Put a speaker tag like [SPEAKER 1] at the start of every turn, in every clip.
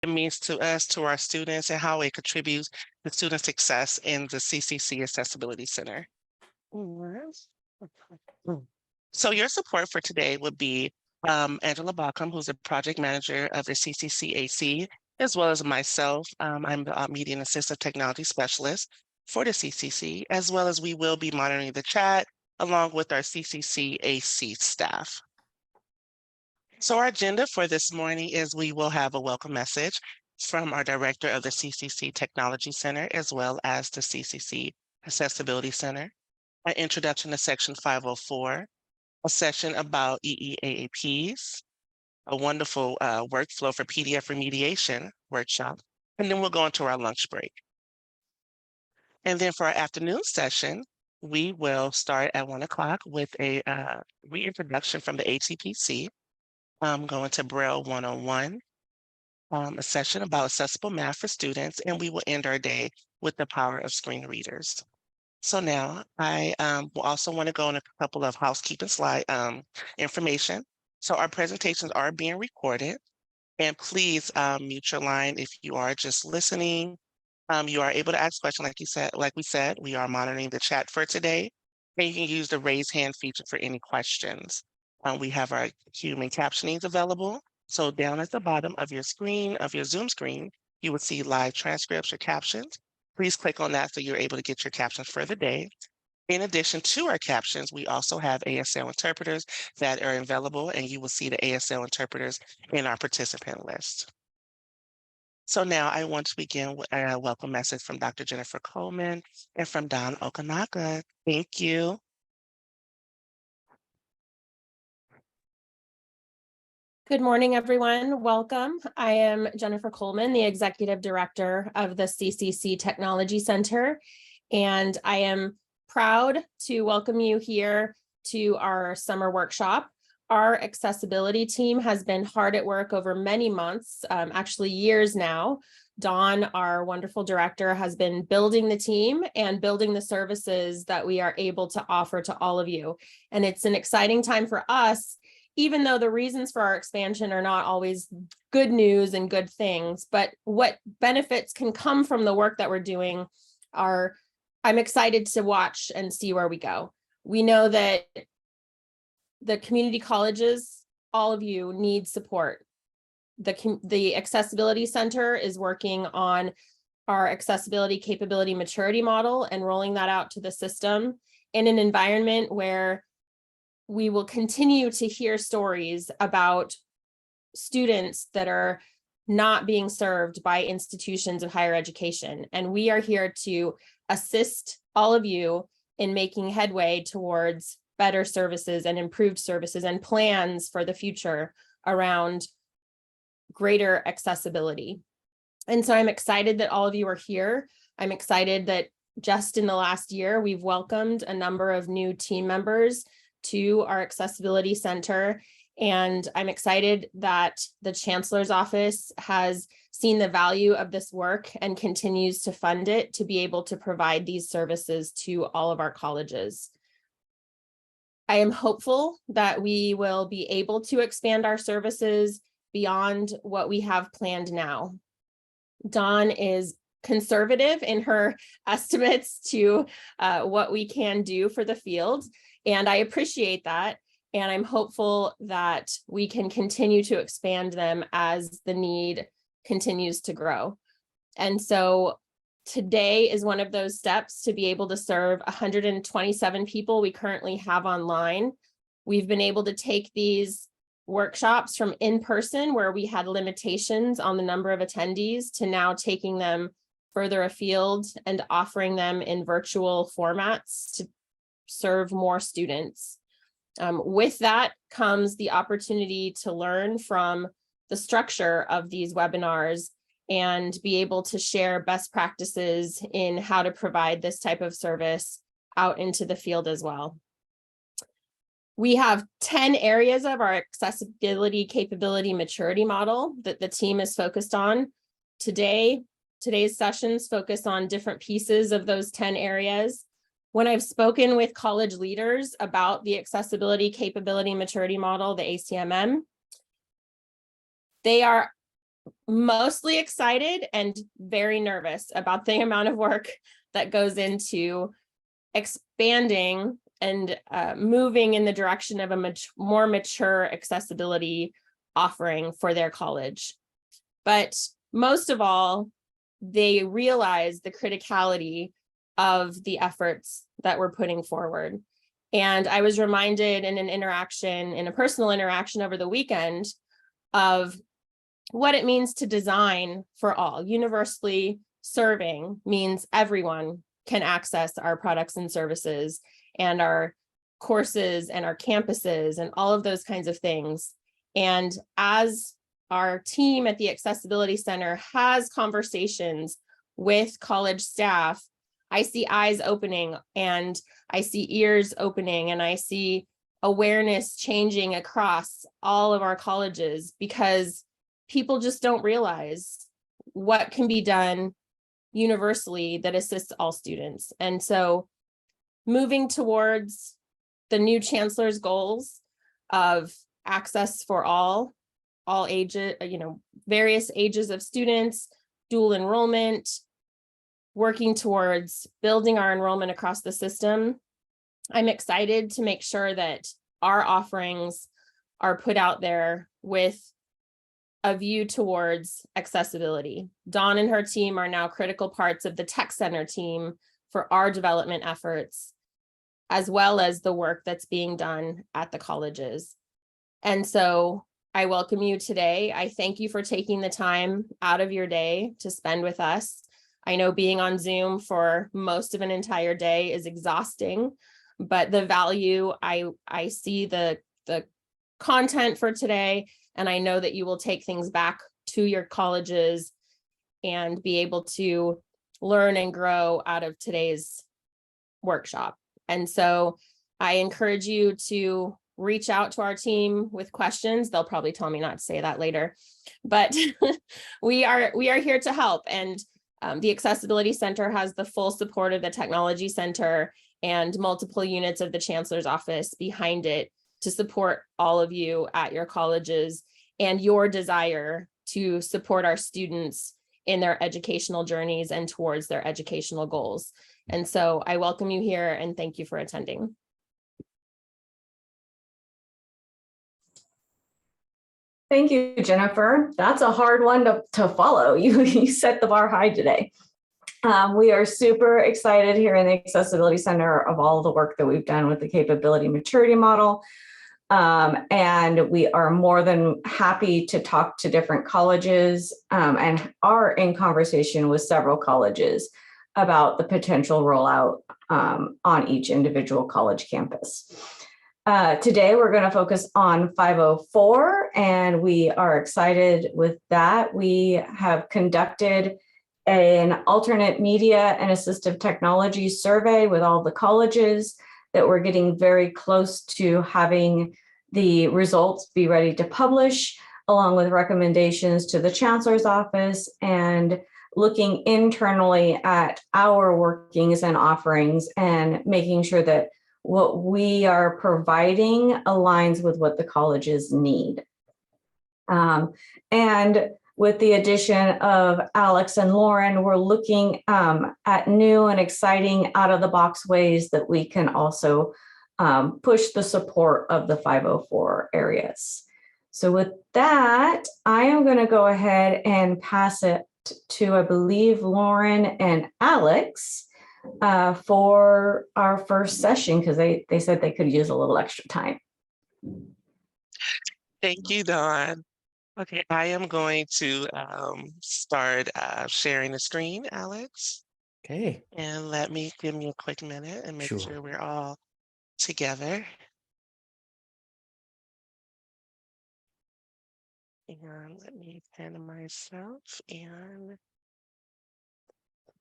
[SPEAKER 1] it means to us, to our students, and how it contributes to student success in the CCC Accessibility Center. Yes. Mm. So your support for today would be Angela Baucom, who's a project manager of the CCCAC, as well as myself. I'm the Media and Assistive Technology Specialist for the CCC, as well as we will be monitoring the chat along with our CCCAC staff. So our agenda for this morning is we will have a welcome message from our director of the CCC Technology Center, as well as the CCC Accessibility Center, an introduction to Section 504, a session about EEAAPs, a wonderful workflow for PDF remediation workshop, and then we'll go into our lunch break. And then for our afternoon session, we will start at 1 o'clock with a reintroduction from the ATPC, going to Braille 101, a session about accessible math for students, and we will end our day with the power of screen readers. So now I will also want to go on a couple of housekeeping slide information. So our presentations are being recorded, and please mute your line if you are just listening. You are able to ask questions, like we said, we are monitoring the chat for today, and you can use the raise hand feature for any questions. We have our human captionings available. So down at the bottom of your screen, of your Zoom screen, you will see live transcripts or captions. Please click on that so you're able to get your captions for the day. In addition to our captions, we also have ASL interpreters that are available, and you will see the ASL interpreters in our participant list. So now I want to begin with a welcome message from Dr. Jennifer Coleman and from Don Okanaka. Thank you.
[SPEAKER 2] Good morning, everyone. Welcome. I am Jennifer Coleman, the Executive Director of the CCC Technology Center, and I am proud to welcome you here to our summer workshop. Our accessibility team has been hard at work over many months, actually years now. Dawn, our wonderful director, has been building the team and building the services that we are able to offer to all of you. And it's an exciting time for us, even though the reasons for our expansion are not always good news and good things, but what benefits can come from the work that we're doing are, I'm excited to watch and see where we go. We know that the community colleges, all of you need support. The Accessibility Center is working on our accessibility capability maturity model and rolling that out to the system in an environment where we will continue to hear stories about students that are not being served by institutions of higher education. And we are here to assist all of you in making headway towards better services and improved services and plans for the future around greater accessibility. And so I'm excited that all of you are here. I'm excited that just in the last year, we've welcomed a number of new team members to our Accessibility Center. And I'm excited that the Chancellor's Office has seen the value of this work and continues to fund it to be able to provide these services to all of our colleges. I am hopeful that we will be able to expand our services beyond what we have planned now. Dawn is conservative in her estimates to what we can do for the field, and I appreciate that. And I'm hopeful that we can continue to expand them as the need continues to grow. And so today is one of those steps to be able to serve 127 people we currently have online. We've been able to take these workshops from in person, where we had limitations on the number of attendees, to now taking them further afield and offering them in virtual formats to serve more students. With that comes the opportunity to learn from the structure of these webinars and be able to share best practices in how to provide this type of service out into the field as well. We have 10 areas of our accessibility capability maturity model that the team is focused on. Today's sessions focus on different pieces of those 10 areas. When I've spoken with college leaders about the accessibility capability maturity model, the ACMM, they are mostly excited and very nervous about the amount of work that goes into expanding and moving in the direction of a more mature accessibility offering for their college. But most of all, they realize the criticality of the efforts that we're putting forward. And I was reminded in a personal interaction over the weekend of what it means to design for all. Universally serving means everyone can access our products and services and our courses and our campuses and all of those kinds of things. And as our team at the Accessibility Center has conversations with college staff, I see eyes opening and I see ears opening and I see awareness changing across all of our colleges, because people just don't realize what can be done universally that assists all students. And so moving towards the new chancellor's goals of access for all ages, various ages of students, dual enrollment, working towards building our enrollment across the system, I'm excited to make sure that our offerings are put out there with a view towards accessibility. Dawn and her team are now critical parts of the Tech Center team for our development efforts, as well as the work that's being done at the colleges. And so I welcome you today. I thank you for taking the time out of your day to spend with us. I know being on Zoom for most of an entire day is exhausting, but the value, I see the content for today, and I know that you will take things back to your colleges and be able to learn and grow out of today's workshop. And so I encourage you to reach out to our team with questions. They'll probably tell me not to say that later, but we are here to help. And the Accessibility Center has the full support of the Technology Center and multiple units of the Chancellor's Office behind it to support all of you at your colleges and your desire to support our students in their educational journeys and towards their educational goals. And so I welcome you here and thank you for attending.
[SPEAKER 3] Thank you, Jennifer. That's a hard one to follow. You set the bar high today. We are super excited here in the Accessibility Center of all the work that we've done with the capability maturity model. And we are more than happy to talk to different colleges and are in conversation with several colleges about the potential rollout on each individual college campus. Today, we're going to focus on 504, and we are excited with that. We have conducted an alternate media and assistive technology survey with all the colleges that we're getting very close to having the results be ready to publish, along with recommendations to the Chancellor's Office and looking internally at our workings and offerings and making sure that what we are providing aligns with what the colleges need. And with the addition of Alex and Lauren, we're looking at new and exciting out-of-the-box ways that we can also push the support of the 504 areas. So with that, I am going to go ahead and pass it to, I believe, Lauren and Alex for our first session, because they said they could use a little extra time.
[SPEAKER 1] Thank you, Dawn. Okay, I am going to start sharing the screen, Alex.
[SPEAKER 4] Okay.
[SPEAKER 1] And give me a quick minute and make sure we're all together. And let me pin myself and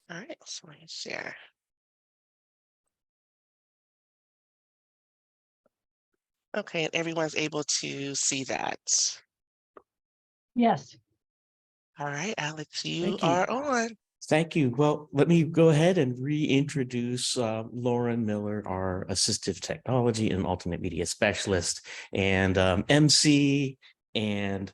[SPEAKER 1] all right, so I share. Okay, and everyone's able to see that.
[SPEAKER 5] Yes.
[SPEAKER 1] All right, Alex, you
[SPEAKER 4] Thank you.
[SPEAKER 1] are on.
[SPEAKER 4] Thank you. Well, let me go ahead and reintroduce Lauren Miller, our assistive technology and alternate media specialist, and MC, and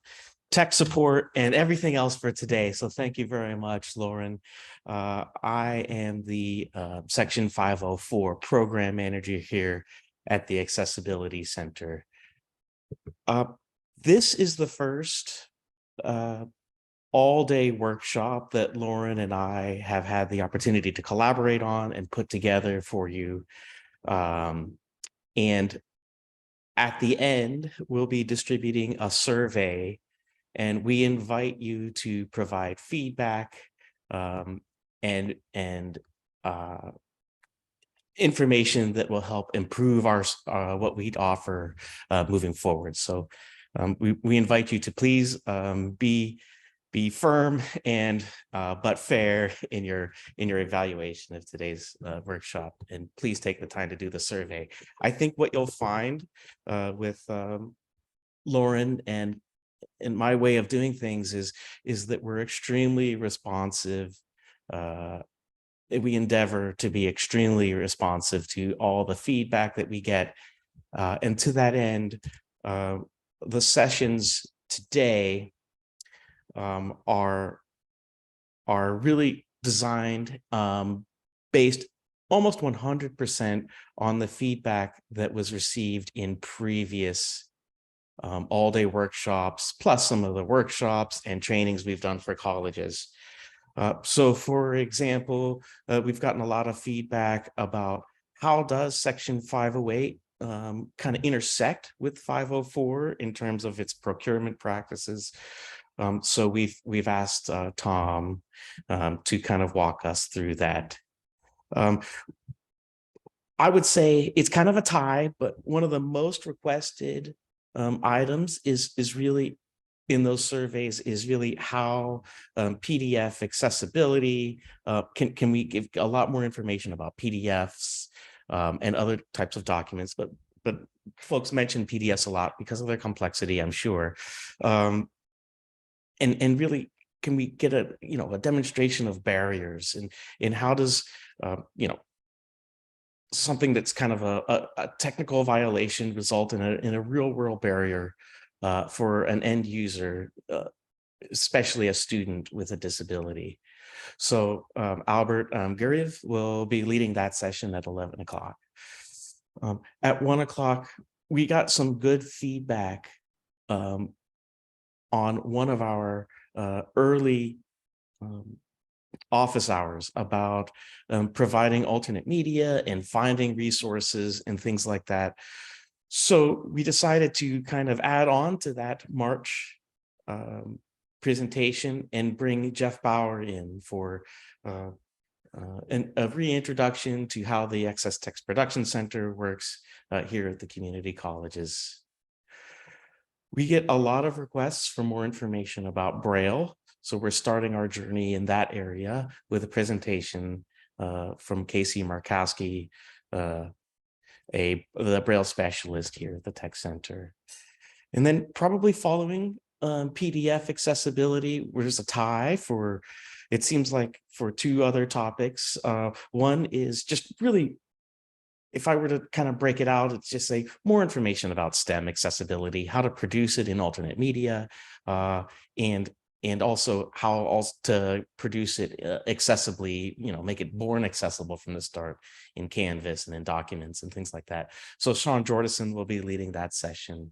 [SPEAKER 4] tech support and everything else for today. So thank you very much, Lauren. I am the Section 504 Program Manager here at the Accessibility Center. This is the first all-day workshop that Lauren and I have had the opportunity to collaborate on and put together for you. And at the end, we'll be distributing a survey, and we invite you to provide feedback and information that will help improve our what we'd offer moving forward. So we invite you to please be firm and but fair in your evaluation of today's workshop, and please take the time to do the survey. I think what you'll find with Lauren and my way of doing things is that we're extremely responsive. We endeavor to be extremely responsive to all the feedback that we get, and to that end, the sessions today are really designed based almost 100% on the feedback that was received in previous all-day workshops, plus some of the workshops and trainings we've done for colleges. So for example, we've gotten a lot of feedback about how does Section 508 kind of intersect with 504 in terms of its procurement practices. So we've asked Tom to kind of walk us through that. I would say it's kind of a tie, but one of the most requested items is really in those surveys is really how PDF accessibility, can we give a lot more information about PDFs and other types of documents, but folks mention PDFs a lot because of their complexity, I'm sure. And really, can we get a demonstration of barriers, and how does something that's kind of a technical violation result in a real world barrier for an end user, especially a student with a disability. So Albert Guriev will be leading that session at 11 o'clock. At 1 o'clock, we got some good feedback on one of our early office hours about providing alternate media and finding resources and things like that. So we decided to kind of add on to that March presentation and bring Jeff Bauer in for a reintroduction to how the Access Text Production Center works here at the community colleges. We get a lot of requests for more information about Braille. So we're starting our journey in that area with a presentation from Casey Markowski, the Braille specialist here at the Tech Center. And then probably following PDF accessibility, there's a tie for, it seems like, for two other topics. One is just really, if I were to kind of break it out, it's just say more information about STEM accessibility, how to produce it in alternate media, and also how else to produce it accessibly, make it born accessible from the start in Canvas and in documents and things like that. So Sean Jordison will be leading that session.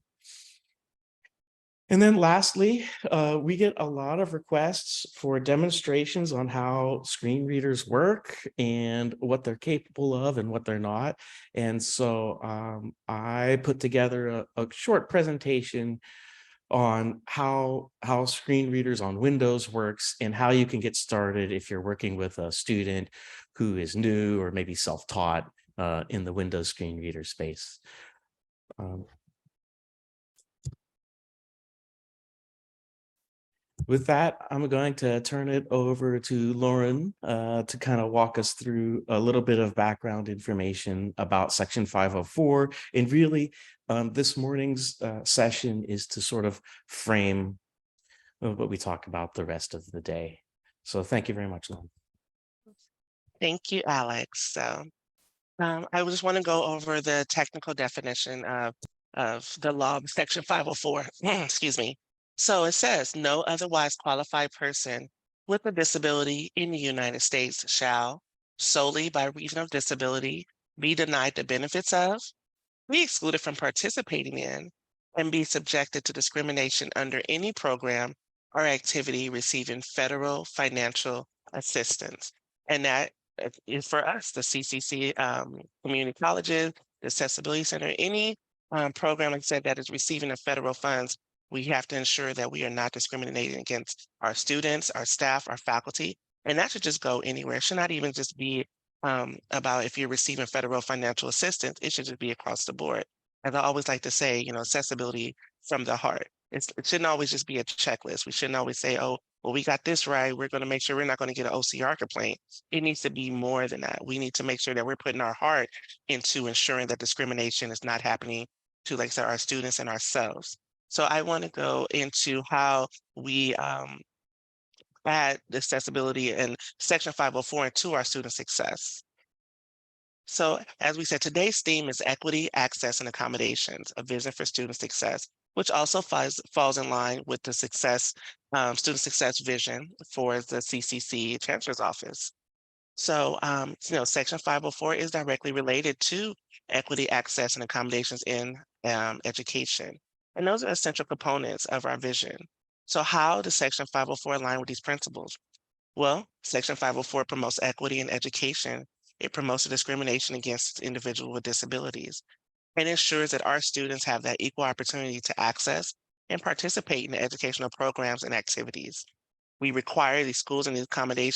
[SPEAKER 4] And then lastly, we get a lot of requests for demonstrations on how screen readers work and what they're capable of and what they're not. And so I put together a short presentation on how screen readers on Windows works and how you can get started if you're working with a student who is new or maybe self-taught in the Windows screen reader space. With that, I'm going to turn it over to Lauren to kind of walk us through a little bit of background information about Section 504. And really, this morning's session is to sort of frame what we talk about the rest of the day. So thank you very much, Lauren.
[SPEAKER 1] Thank you, Alex. So I just want to go over the technical definition of the law, Section 504, excuse me. So it says, no otherwise qualified person with a disability in the United States shall, solely by reason of disability, be denied the benefits of, be excluded from participating in, and be subjected to discrimination under any program or activity receiving federal financial assistance. And that is for us, the CCC community colleges, the Accessibility Center, any program, like I said, that is receiving the federal funds. We have to ensure that we are not discriminating against our students, our staff, our faculty, and that should just go anywhere. It should not even just be about if you're receiving federal financial assistance. It should just be across the board. As I always like to say, accessibility from the heart. It shouldn't always just be a checklist. We shouldn't always say, oh, well, we got this right. We're going to make sure we're not going to get an OCR complaint. It needs to be more than that. We need to make sure that we're putting our heart into ensuring that discrimination is not happening to, like I said, our students and ourselves. So I want to go into how we add accessibility in Section 504 into our student success. So as we said, today's theme is equity, access, and accommodations, a vision for student success, which also falls in line with the student success vision for the CCC Chancellor's Office. So, Section 504 is directly related to equity, access, and accommodations in education. And those are essential components of our vision. So how does Section 504 align with these principles? Well, Section 504 promotes equity in education. It promotes the discrimination against individuals with disabilities and ensures that our students have that equal opportunity to access and participate in the educational programs and activities. We require these schools and these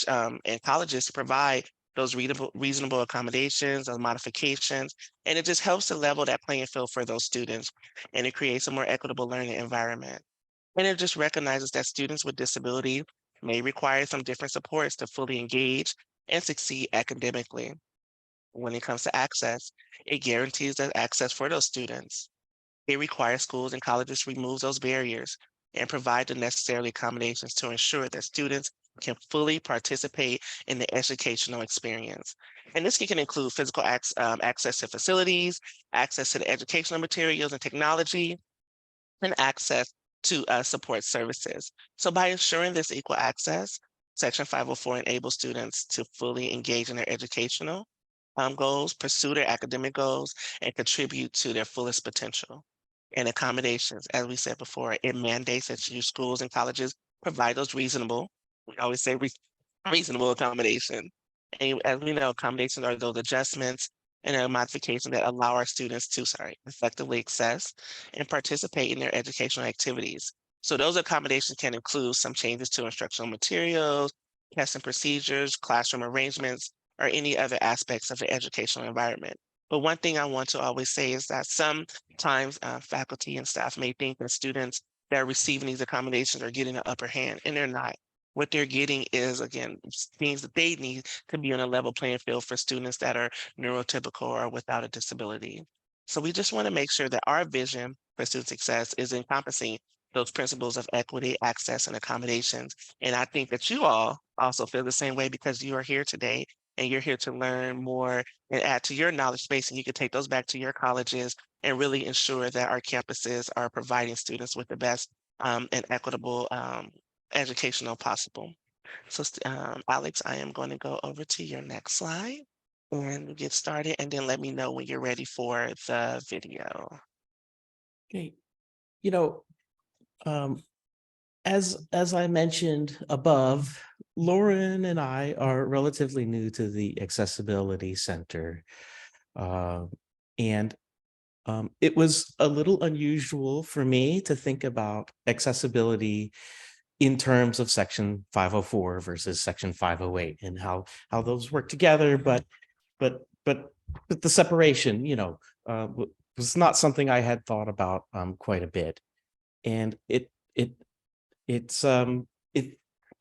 [SPEAKER 1] and colleges to provide those reasonable accommodations or modifications, and it just helps to level that playing field for those students, and it creates a more equitable learning environment. And it just recognizes that students with disability may require some different supports to fully engage and succeed academically. When it comes to access, it guarantees that access for those students. It requires schools and colleges to remove those barriers and provide the necessary accommodations to ensure that students can fully participate in the educational experience. And this can include physical access to facilities, access to the educational materials and technology, and access to support services. So by ensuring this equal access, Section 504 enables students to fully engage in their educational goals, pursue their academic goals, and contribute to their fullest potential. And accommodations, as we said before, it mandates that your schools and colleges provide those reasonable, we always say reasonable accommodation. And as we know, accommodations are those adjustments and modifications that allow our students to, effectively access and participate in their educational activities. So those accommodations can include some changes to instructional materials, testing procedures, classroom arrangements, or any other aspects of the educational environment. But one thing I want to always say is that sometimes faculty and staff may think that students that are receiving these accommodations are getting an upper hand, and they're not. What they're getting is, again, things that they need to be on a level playing field for students that are neurotypical or without a disability. So we just want to make sure that our vision for student success is encompassing those principles of equity, access, and accommodations. And I think that you all also feel the same way because you are here today and you're here to learn more and add to your knowledge base, and you can take those back to your colleges and really ensure that our campuses are providing students with the best and equitable educational possible. So Alex, I am going to go over to your next slide and get started, and then let me know when you're ready for the video.
[SPEAKER 4] Okay, as I mentioned above, Lauren and I are relatively new to the Accessibility Center. And it was a little unusual for me to think about accessibility in terms of Section 504 versus Section 508 and how those work together, but the separation, was not something I had thought about quite a bit. And it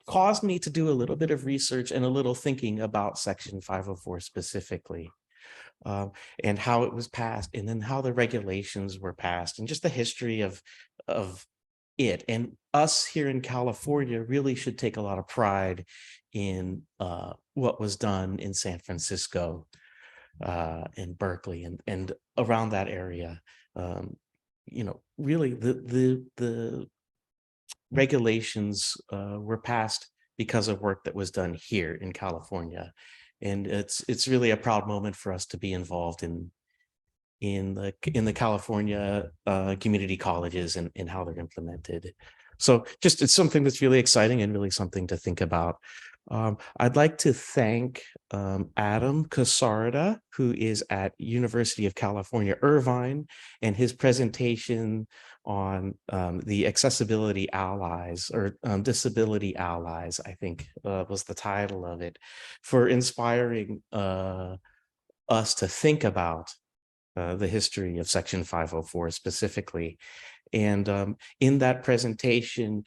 [SPEAKER 4] caused me to do a little bit of research and a little thinking about Section 504 specifically, and how it was passed, and then how the regulations were passed, and just the history of it. And us here in California really should take a lot of pride in what was done in San Francisco and Berkeley and around that area. Really the regulations were passed because of work that was done here in California. And it's really a proud moment for us to be involved in the California community colleges and how they're implemented. So just it's something that's really exciting and really something to think about. I'd like to thank Adam Casarda, who is at University of California, Irvine, and his presentation on the Accessibility Allies, or Disability Allies, I think was the title of it, for inspiring us to think about the history of Section 504 specifically. And in that presentation,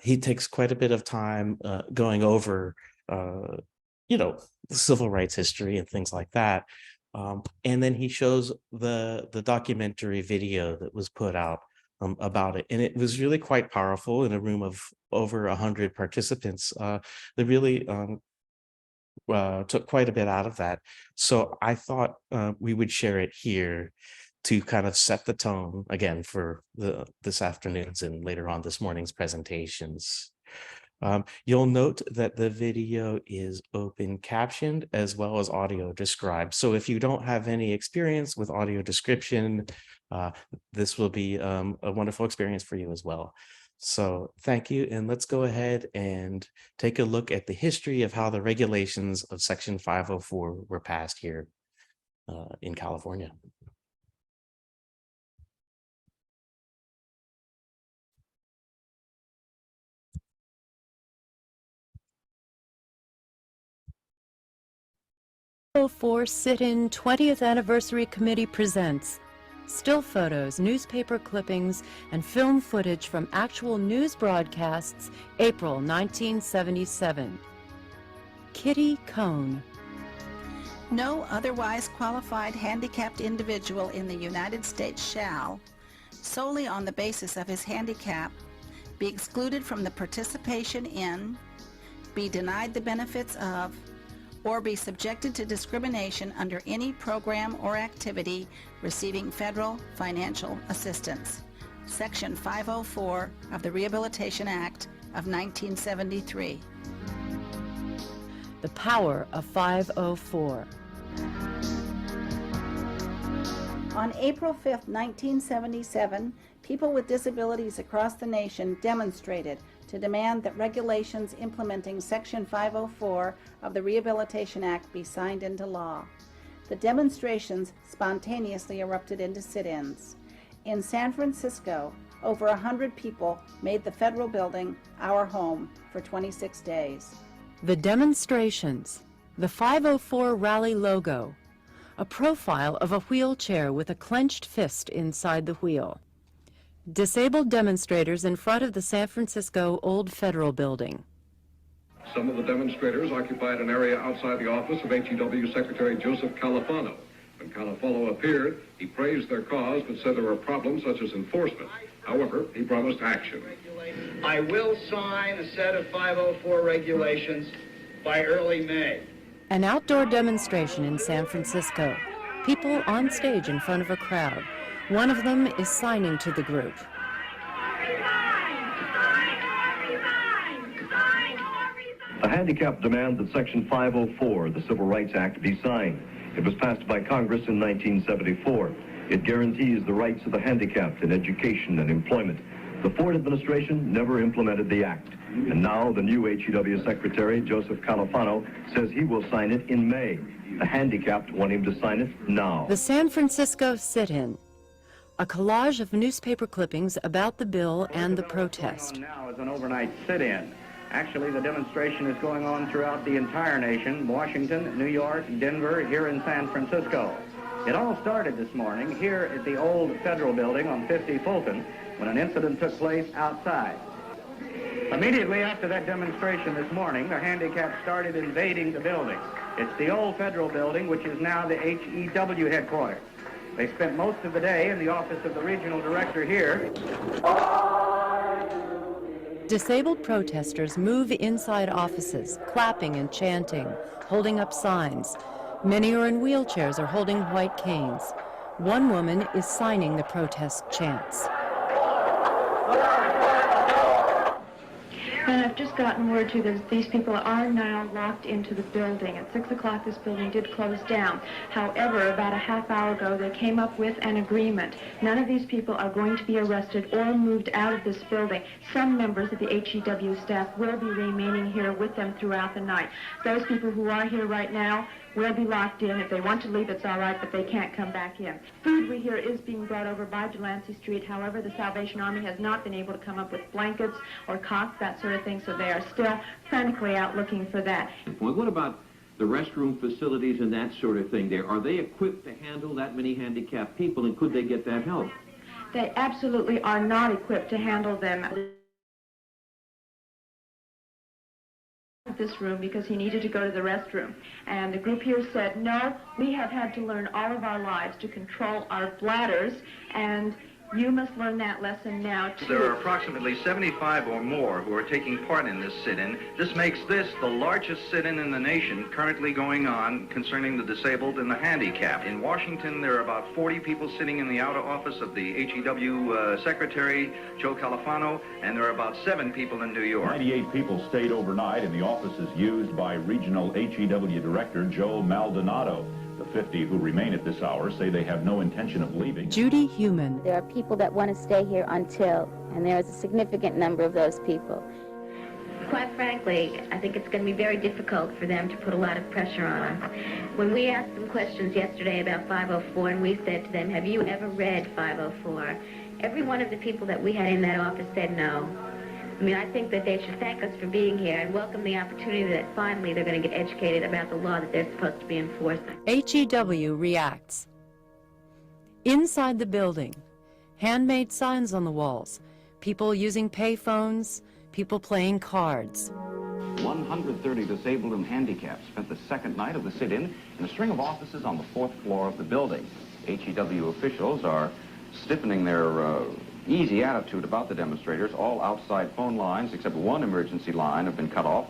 [SPEAKER 4] he takes quite a bit of time going over, the civil rights history and things like that. And then he shows the documentary video that was put out about it. And it was really quite powerful in a room of over 100 participants. They really took quite a bit out of that. So I thought we would share it here to kind of set the tone again for this afternoon's and later on this morning's presentations. You'll note that the video is open captioned as well as audio described. So if you don't have any experience with audio description, this will be a wonderful experience for you as well. So thank you. And let's go ahead and take a look at the history of how the regulations of Section 504 were passed here in California.
[SPEAKER 5] For Sit-In 20th Anniversary Committee presents still photos, newspaper clippings, and film footage from actual news broadcasts, April 1977. Kitty Cone.
[SPEAKER 6] No otherwise qualified handicapped individual in the United States shall, solely on the basis of his handicap, be excluded from the participation in, be denied the benefits of, or be subjected to discrimination under any program or activity receiving federal financial assistance. Section 504 of the Rehabilitation Act of 1973.
[SPEAKER 5] The power of 504.
[SPEAKER 6] On April 5, 1977, people with disabilities across the nation demonstrated to demand that regulations implementing Section 504 of the Rehabilitation Act be signed into law. The demonstrations spontaneously erupted into sit-ins. In San Francisco, over 100 people made the federal building our home for 26 days.
[SPEAKER 5] The demonstrations. The 504 rally logo. A profile of a wheelchair with a clenched fist inside the wheel. Disabled demonstrators in front of the San Francisco Old Federal Building.
[SPEAKER 7] Some of the demonstrators occupied an area outside the office of HEW Secretary Joseph Califano. When Califano appeared, he praised their cause but said there were problems such as enforcement. However, he promised action.
[SPEAKER 8] I will sign a set of 504 regulations by early May.
[SPEAKER 5] An outdoor demonstration in San Francisco. People on stage in front of a crowd. One of them is signing to the group.
[SPEAKER 9] The handicapped demand that Section 504 of the Civil Rights Act be signed. It was passed by Congress in 1974. It guarantees the rights of the handicapped in education and employment. The Ford administration never implemented the act. And now the new HEW Secretary, Joseph Califano, says he will sign it in May. The handicapped want him to sign it now.
[SPEAKER 5] The San Francisco sit-in. A collage of newspaper clippings about the bill and the protest.
[SPEAKER 8] Now is an overnight sit-in. Actually, the demonstration is going on throughout the entire nation, Washington, New York, Denver, here in San Francisco. It all started this morning here at the old Federal Building on 50 Fulton when an incident took place outside. Immediately after that demonstration this morning, the handicapped started invading the building. It's the old Federal Building, which is now the HEW headquarters. They spent most of the day in the office of the regional director here.
[SPEAKER 5] Disabled protesters move inside offices, clapping and chanting, holding up signs. Many are in wheelchairs or holding white canes. One woman is signing the protest chants.
[SPEAKER 10] just gotten word too that these people are now locked into the building. At 6 o'clock, this building did close down. However, about a half hour ago, they came up with an agreement. None of these people are going to be arrested or moved out of this building. Some members of the HEW staff will be remaining here with them throughout the night. Those people who are here right now will be locked in. If they want to leave, it's all right, but they can't come back in. Food, we hear, is being brought over by Delancey Street. However, the Salvation Army has not been able to come up with blankets or cots, that sort of thing, so they are still frantically out looking for that.
[SPEAKER 11] What about the restroom facilities and that sort of thing there? Are they equipped to handle that many handicapped people, and could they get that help?
[SPEAKER 10] They absolutely are not equipped to handle them. This room because he needed to go to the restroom, and the group here said, no, we have had to learn all of our lives to control our bladders, and you must learn that lesson now too.
[SPEAKER 12] There are approximately 75 or more who are taking part in this sit-in. This makes this the largest sit-in in the nation currently going on concerning the disabled and the handicapped. In Washington, there are about 40 people sitting in the outer office of the HEW Secretary, Joe Califano, and there are about 7 people in New York.
[SPEAKER 13] 98 people stayed overnight in the offices used by Regional HEW Director Joe Maldonado. The 50 who remain at this hour say they have no intention of leaving.
[SPEAKER 5] Judy Human.
[SPEAKER 14] There are people that want to stay here until, and there is a significant number of those people.
[SPEAKER 15] Quite frankly, I think it's going to be very difficult for them to put a lot of pressure on us. When we asked them questions yesterday about 504, and we said to them, have you ever read 504? Every one of the people that we had in that office said no. I mean, I think that they should thank us for being here and welcome the opportunity that finally they're going to get educated about the law that they're supposed to be enforcing.
[SPEAKER 5] HEW reacts. Inside the building, handmade signs on the walls, people using payphones, people playing cards.
[SPEAKER 8] 130 disabled and handicapped spent the second night of the sit-in in a string of offices on the 4th floor of the building. HEW officials are stiffening their easy attitude about the demonstrators. All outside phone lines, except one emergency line, have been cut off.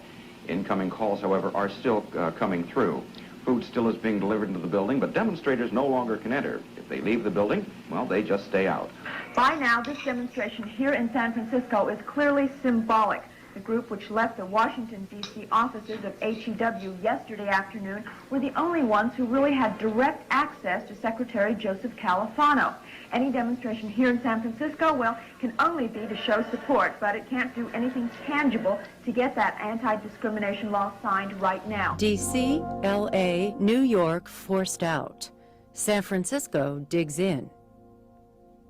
[SPEAKER 8] Incoming calls, however, are still coming through. Food still is being delivered into the building, but demonstrators no longer can enter. If they leave the building, well, they just stay out.
[SPEAKER 10] By now, this demonstration here in San Francisco is clearly symbolic. The group which left the Washington, D.C. offices of HEW yesterday afternoon were the only ones who really had direct access to Secretary Joseph Califano. Any demonstration here in San Francisco, well, can only be to show support, but it can't do anything tangible to get that anti-discrimination law signed right now.
[SPEAKER 5] D.C., L.A., New York forced out. San Francisco digs in.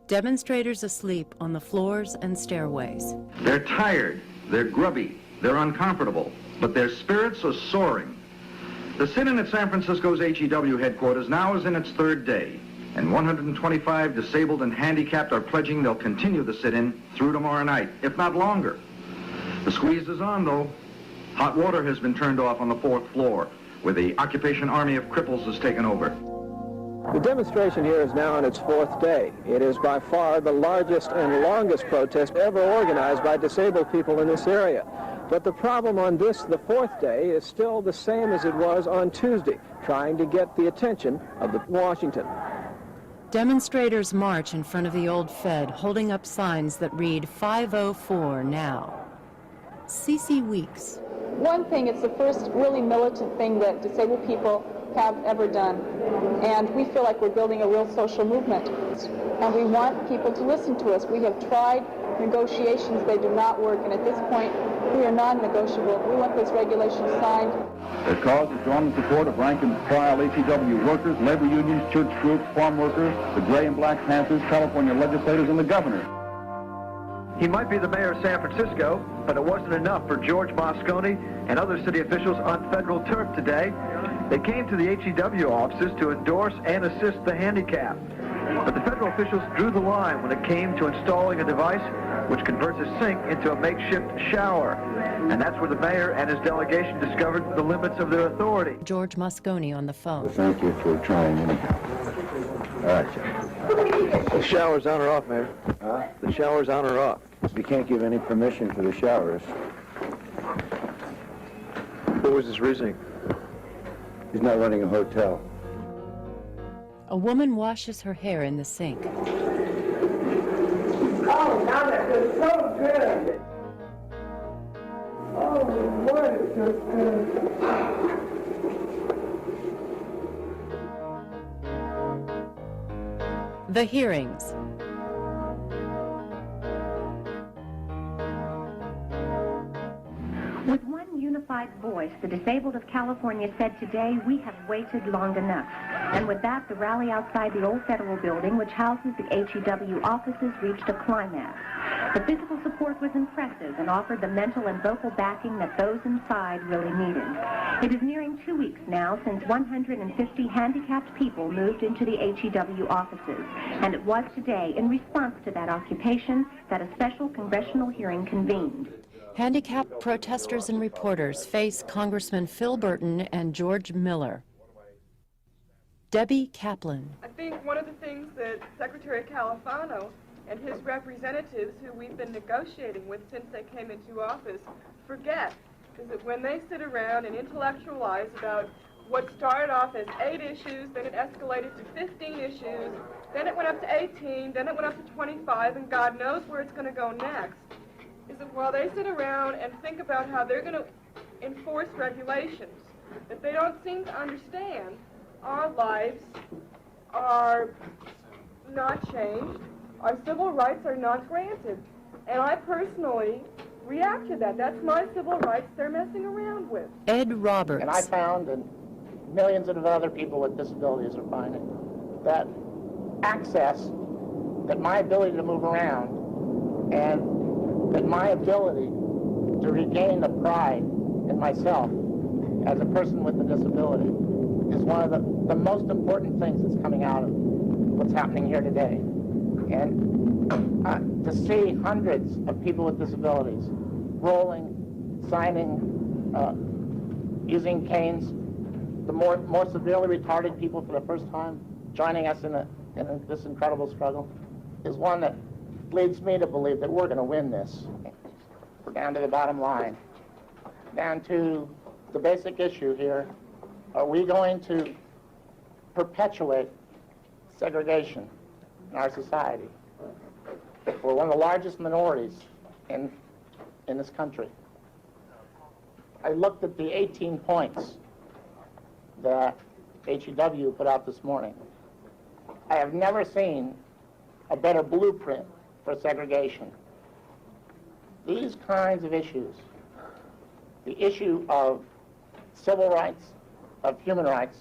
[SPEAKER 5] Demonstrators asleep on the floors and stairways.
[SPEAKER 12] They're tired, they're grubby, they're uncomfortable, but their spirits are soaring. The sit-in at San Francisco's HEW headquarters now is in its 3rd day, and 125 disabled and handicapped are pledging they'll continue the sit-in through tomorrow night, if not longer. The squeeze is on, though. Hot water has been turned off on the 4th floor, where the Occupation Army of Cripples has taken over.
[SPEAKER 16] The demonstration here is now on its 4th day. It is by far the largest and longest protest ever organized by disabled people in this area. But the problem on this, the 4th day, is still the same as it was on Tuesday, trying to get the attention of the Washington.
[SPEAKER 5] Demonstrators march in front of the old Fed, holding up signs that read 504 now. Cece Weeks.
[SPEAKER 17] One thing, it's the first really militant thing that disabled people have ever done. And we feel like we're building a real social movement. And we want people to listen to us. We have tried negotiations, they do not work. And at this point, we are non-negotiable. We want those regulations signed.
[SPEAKER 13] Their cause is drawn in support of rank and file HEW workers, labor unions, church groups, farm workers, the Gray and Black Panthers, California legislators, and the governor.
[SPEAKER 18] He might be the mayor of San Francisco, but it wasn't enough for George Moscone and other city officials on federal turf today. They came to the HEW offices to endorse and assist the handicapped. But the federal officials drew the line when it came to installing a device which converts a sink into a makeshift shower. And that's where the mayor and his delegation discovered the limits of their authority.
[SPEAKER 5] George Moscone on the phone.
[SPEAKER 19] Thank you for trying anyhow. All right, Jeff.
[SPEAKER 16] The shower's on or off, Mayor?
[SPEAKER 19] Huh?
[SPEAKER 16] The shower's on or off?
[SPEAKER 19] We can't give any permission for the showers.
[SPEAKER 16] What was his reasoning?
[SPEAKER 19] He's not running a hotel.
[SPEAKER 5] A woman washes her hair in the sink.
[SPEAKER 20] Oh, now that was so good.
[SPEAKER 5] The hearings.
[SPEAKER 20] With one unified voice, the disabled of California said today, we have waited long enough. And with that, the rally outside the old federal building, which houses the HEW offices, reached a climax. The physical support was impressive and offered the mental and vocal backing that those inside really needed. It is nearing 2 weeks now since 150 handicapped people moved into the HEW offices. And it was today, in response to that occupation, that a special congressional hearing convened.
[SPEAKER 5] Handicapped protesters and reporters face Congressman Phil Burton and George Miller. Debbie Kaplan.
[SPEAKER 21] I think one of the things that Secretary Califano and his representatives, who we've been negotiating with since they came into office, forget is that when they sit around and intellectualize about what started off as 8 issues, then it escalated to 15 issues, then it went up to 18, then it went up to 25, and God knows where it's going to go next, is that while they sit around and think about how they're going to enforce regulations that they don't seem to understand, our lives are not changed, our civil rights are not granted. And I personally react to that. That's my civil rights they're messing around with.
[SPEAKER 5] Ed Roberts.
[SPEAKER 22] And I found, and millions of other people with disabilities are finding, that access, that my ability to move around, and that my ability to regain the pride in myself as a person with a disability is one of the most important things that's coming out of what's happening here today. And to see hundreds of people with disabilities rolling, signing, using canes, the more severely retarded people for the first time joining us in this incredible struggle, is one that leads me to believe that we're going to win this. We're down to the bottom line, down to the basic issue here. Are we going to perpetuate segregation in our society? We're one of the largest minorities in this country. I looked at the 18 points that HEW put out this morning. I have never seen a better blueprint for segregation. These kinds of issues, the issue of civil rights, of human rights,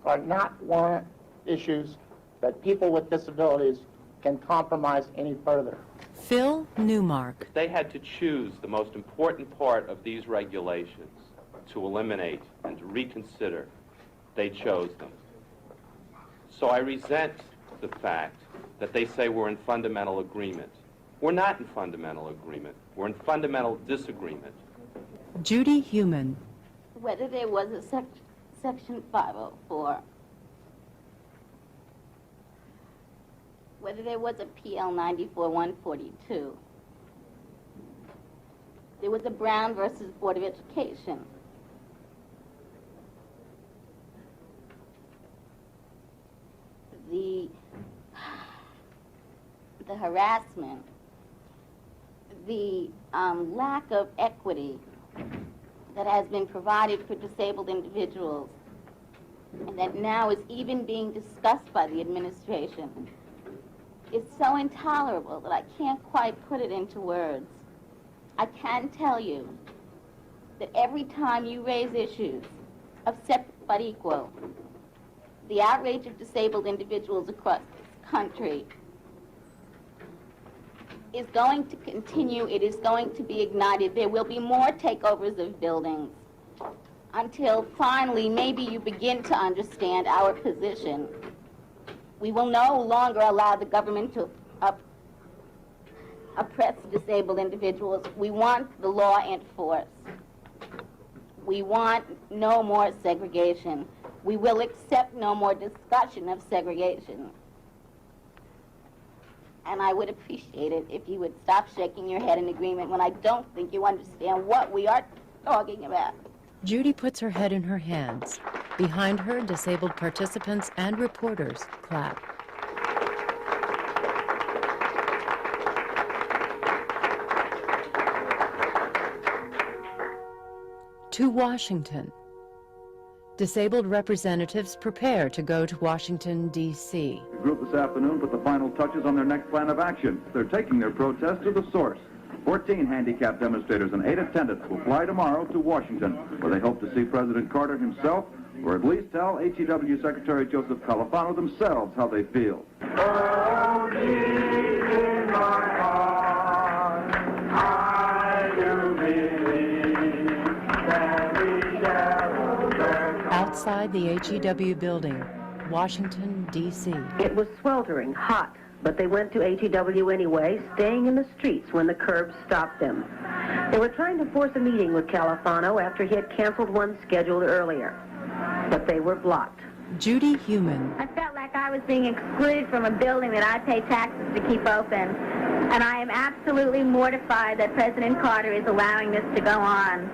[SPEAKER 22] are not one issues that people with disabilities can compromise any further.
[SPEAKER 5] Phil Newmark.
[SPEAKER 23] They had to choose the most important part of these regulations to eliminate and to reconsider. They chose them. So I resent the fact that they say we're in fundamental agreement. We're not in fundamental agreement. We're in fundamental disagreement.
[SPEAKER 5] Judy Human.
[SPEAKER 14] Whether there was a Section 504, whether there was a PL 94-142, there was a Brown versus Board of Education. The harassment, the lack of equity that has been provided for disabled individuals, and that now is even being discussed by the administration, is so intolerable that I can't quite put it into words. I can tell you that every time you raise issues of separate but equal, the outrage of disabled individuals across this country is going to continue. It is going to be ignited. There will be more takeovers of buildings until finally maybe you begin to understand our position. We will no longer allow the government to oppress disabled individuals. We want the law enforced. We want no more segregation. We will accept no more discussion of segregation. And I would appreciate it if you would stop shaking your head in agreement when I don't think you understand what we are talking about.
[SPEAKER 5] Judy puts her head in her hands. Behind her, disabled participants and reporters clap. To Washington. Disabled representatives prepare to go to Washington, D.C.
[SPEAKER 1] The group this afternoon put the final touches on their next plan of action. They're taking their protest to the source. 14 handicapped demonstrators and 8 attendants will fly tomorrow to Washington, where they hope to see President Carter himself, or at least tell HEW Secretary Joseph Califano themselves how they feel.
[SPEAKER 5] Outside the HEW building, Washington, D.C.
[SPEAKER 2] It was sweltering hot, but they went to HEW anyway, staying in the streets when the curbs stopped them. They were trying to force a meeting with Califano after he had canceled one scheduled earlier, but they were blocked.
[SPEAKER 5] Judy Heumann.
[SPEAKER 15] I felt like I was being excluded from a building that I pay taxes to keep open, and I am absolutely mortified that President Carter is allowing this to go on.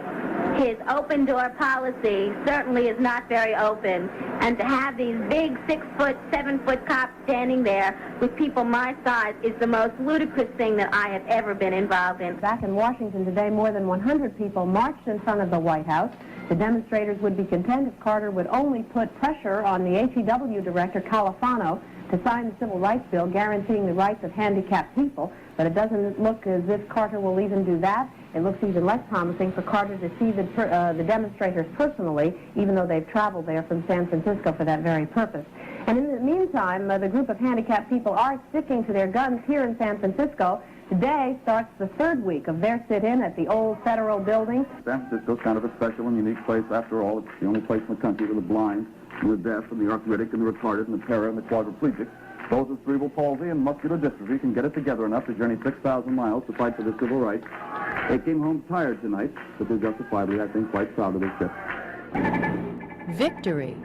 [SPEAKER 15] His open-door policy certainly is not very open, and to have these big 6-foot, 7-foot cops standing there with people my size is the most ludicrous thing that I have ever been involved in.
[SPEAKER 20] Back in Washington today, more than 100 people marched in front of the White House. The demonstrators would be content if Carter would only put pressure on the HEW director, Califano, to sign the Civil Rights Bill guaranteeing the rights of handicapped people, but it doesn't look as if Carter will even do that. It looks even less promising for Carter to see the demonstrators personally, even though they've traveled there from San Francisco for that very purpose. And in the meantime, the group of handicapped people are sticking to their guns here in San Francisco. Today starts the 3rd week of their sit-in at the old Federal Building.
[SPEAKER 1] San Francisco's kind of a special and unique place. After all, it's the only place in the country where the blind and the deaf and the arthritic and the retarded and the para and the quadriplegic, those with cerebral palsy and muscular dystrophy, can get it together enough to journey 6,000 miles to fight for their civil rights. They came home tired tonight, but they're justifiably, I think, quite proud of their trip.
[SPEAKER 5] Victory.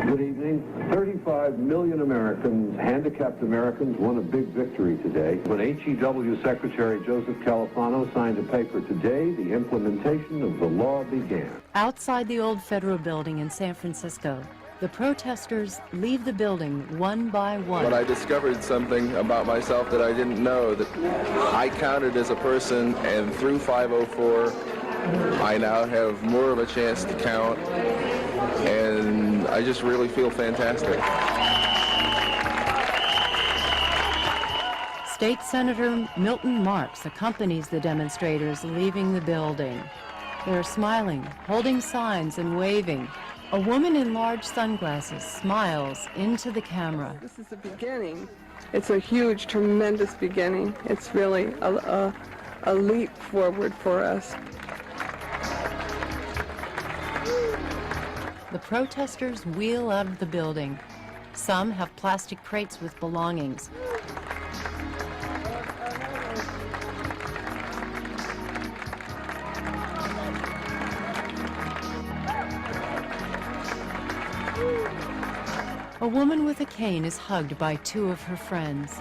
[SPEAKER 3] Good evening. 35 million Americans, handicapped Americans, won a big victory today. When HEW Secretary Joseph Califano signed a paper today, the implementation of the law began.
[SPEAKER 5] Outside the old Federal Building in San Francisco, the protesters leave the building one by one.
[SPEAKER 24] But I discovered something about myself that I didn't know, that I counted as a person, and through 504, I now have more of a chance to count, and I just really feel fantastic.
[SPEAKER 5] State Senator Milton Marks accompanies the demonstrators leaving the building. They're smiling, holding signs and waving. A woman in large sunglasses smiles into the camera.
[SPEAKER 21] This is the beginning. It's a huge, tremendous beginning. It's really a leap forward for us.
[SPEAKER 5] The protesters wheel out of the building. Some have plastic crates with belongings. A woman with a cane is hugged by 2 of her friends.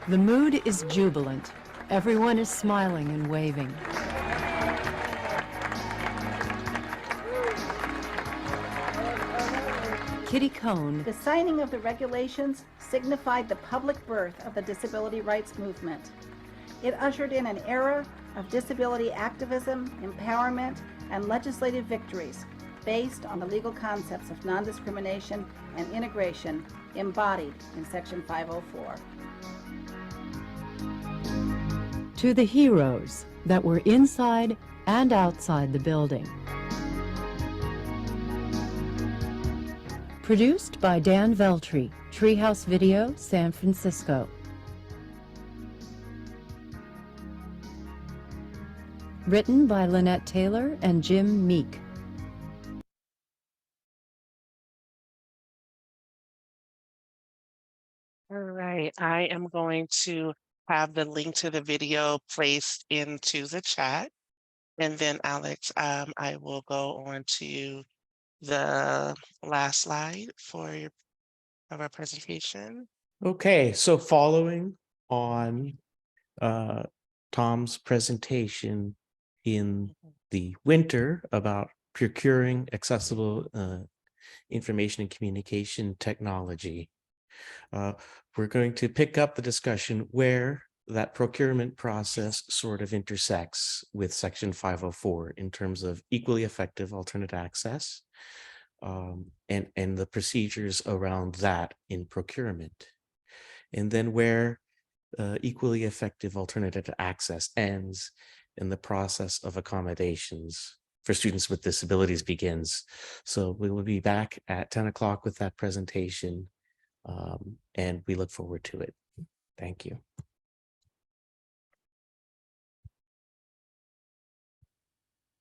[SPEAKER 5] The mood is jubilant. Everyone is smiling and waving. Kitty Cohn.
[SPEAKER 6] The signing of the regulations signified the public birth of the disability rights movement. It ushered in an era of disability activism, empowerment, and legislative victories based on the legal concepts of non-discrimination and integration embodied in Section 504.
[SPEAKER 5] To the heroes that were inside and outside the building. Produced by Dan Veltri, Treehouse Video, San Francisco. Written by Lynette Taylor and Jim Meek.
[SPEAKER 25] All right, I am going to have the link to the video placed into the chat. And then Alex, I will go on to the last slide of our presentation.
[SPEAKER 4] Okay, so following on Tom's presentation, in the winter about procuring accessible information and communication technology. We're going to pick up the discussion where that procurement process sort of intersects with Section 504 in terms of equally effective alternate access and the procedures around that in procurement. And then where equally effective alternative access ends and the process of accommodations for students with disabilities begins. So we will be back at 10 o'clock with that presentation, and we look forward to it. Thank you.